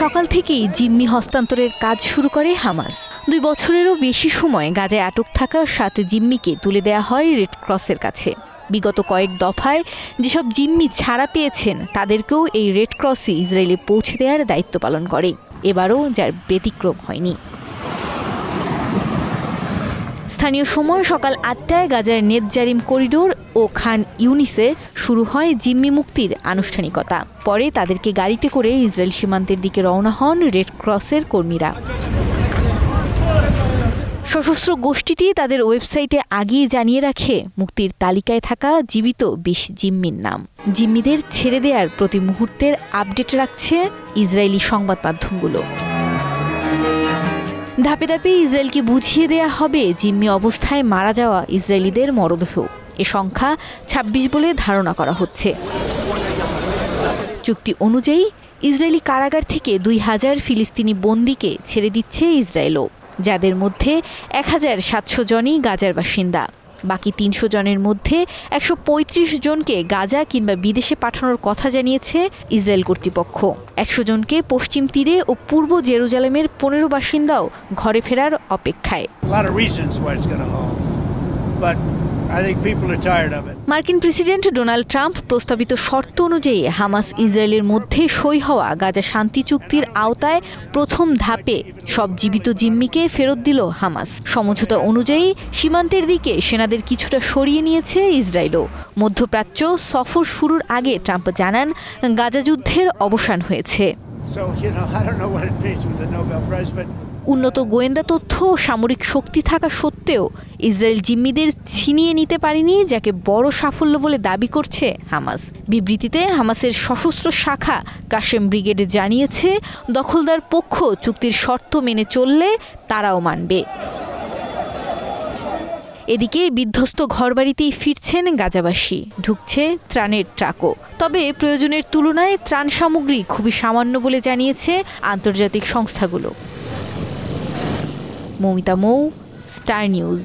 সকাল থেকেই জিম্মি হস্তান্তরের কাজ শুরু করে হামাস। 2 বছরেরও বেশি সময় গাজায় আটক থাকা 7 জিম্মিকে তুলে দেওয়া হয় রেড ক্রসের কাছে। বিগত কয়েক দফায় যেসব জিম্মি ছাড়া পেয়েছেন তাদেরকেও এই রেড ক্রসই ইসরায়েলে পৌঁছে দেওয়ার দায়িত্ব পালন করে। এবারও যার ব্যতিক্রম হয়নি। স্থানীয় সময় সকাল 8টায় গাজার নেতজারিম করিডোর ও খান ইউনিসে শুরু হয় জিম্মি মুক্তির আনুষ্ঠানিকতা। পরে তাদেরকে গাড়িতে করে ইসরায়েল সীমান্তের দিকে রওনা হন রেড ক্রসের কর্মীরা। সশস্ত্র গোষ্ঠীটি তাদের ওয়েবসাইটে আগেই জানিয়ে রাখে মুক্তির তালিকায় থাকা জীবিত 20 জিম্মির নাম। জিম্মিদের ছেড়ে দেওয়ার প্রতি মুহূর্তের আপডেট রাখছে ইসরায়েলি সংবাদ মাধ্যমগুলো। ধাপে ধাপে ইসরায়েলকে বুঝিয়ে দেয়া হবে জিম্মি অবস্থায় মারা যাওয়া ইসরায়েলিদের মরদেহ। এ সংখ্যা 26 বলে ধারণা করা হচ্ছে। চুক্তি অনুযায়ী ইসরায়েলি কারাগার থেকে 2000 ফিলিস্তিনি বন্দীকে ছেড়ে দিচ্ছে ইসরায়েলও, যাদের মধ্যে 1700 জনই গাজার বাসিন্দা। বাকি 300 জনের মধ্যে 135 জনকে গাজা কিংবা বিদেশে পাঠানোর কথা জানিয়েছে ইসরায়েল কর্তৃপক্ষ। 100 জনকে পশ্চিম তীরে ও পূর্ব জেরুজালেমের 15 বাসিন্দাও ঘরে ফেরার অপেক্ষায়। মার্কিন প্রেসিডেন্ট ডোনাল্ড ট্রাম্প প্রস্তাবিত শর্ত অনুযায়ী হামাস ইসরায়েলের মধ্যে সই হওয়া গাজা শান্তি চুক্তির আওতায় প্রথম ধাপে সব জীবিত জিম্মিকে ফেরত দিল হামাস। সমঝোতা অনুযায়ী সীমান্তের দিকে সেনাদের কিছুটা সরিয়ে নিয়েছে ইসরায়েলও। মধ্যপ্রাচ্য সফর শুরুর আগে ট্রাম্প জানান গাজা যুদ্ধের অবসান হয়েছে। উন্নত গোয়েন্দা তথ্য ও সামরিক শক্তি থাকা সত্ত্বেও ইসরায়েল জিম্মিদের ছিনিয়ে নিতে পারেনি, যাকে বড় সাফল্য বলে দাবি করছে হামাস। বিবৃতিতে হামাসের সশস্ত্র শাখা কাশেম ব্রিগেড জানিয়েছে, দখলদার পক্ষ চুক্তির শর্ত মেনে চললে তারাও মানবে। এদিকে বিধ্বস্ত ঘরবাড়িতেই ফিরছেন গাজাবাসী, ঢুকছে ত্রাণের ট্রাকও। তবে প্রয়োজনের তুলনায় ত্রাণ সামগ্রী খুবই সামান্য বলে জানিয়েছে আন্তর্জাতিক সংস্থাগুলো। মৌমিতা মৌ, স্টার নিউজ।